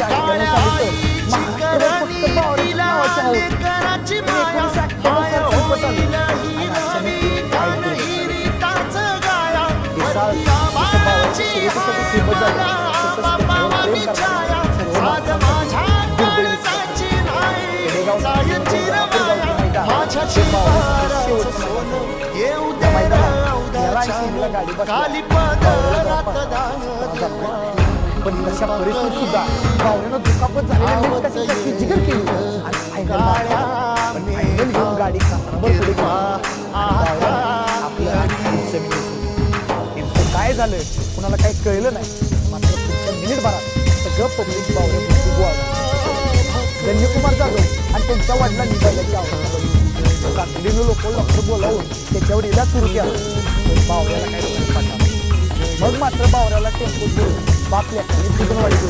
1998 साली तर महाराष्ट्रावर फक्त बावऱ्याच्या नावाची हवा होती. पण 1998 साल संपत आलं आणि अचानक काय केलं? हे साल जसं बावऱ्याच्या शर्यतीसाठी फेमस झालं तसंच त्याच्यावर प्रेम करणाऱ्या सर्व माणसांसाठी दुर्दैवी खेडेगावसाठी कोल्हापूर गावचं मैदान हे बावऱ्यासाठी शेवटचं मैदान ठरलं. त्या मैदानात 13 गाडी बसली बावऱ्याला पण तशा परिस्थितीत सुद्धा बावऱ्यानं दुखापत झालेल्या मिनिटाची जिगर केली आणि फायनल घेऊन गाडी कात्रावर पुढे गेली. आपलं नेमकं काय झालं कुणाला काही कळलं नाही. मात्र पुढच्या मिनिटभरात सगळं पब्लिक बावऱ्यापुरती गोळा झालं. धन्यकुमार जाधव आणि त्यांच्या वडिलांनी बैलाची आवड तातडीनं लोक डॉक्टर बोलावून त्याच्यावर इलाज सुरू केला. पण बावऱ्याला काय पाठवलं. मग मात्र बावऱ्याला टेम्पोत घेऊन बाप लेकरांनी तिथून वाढी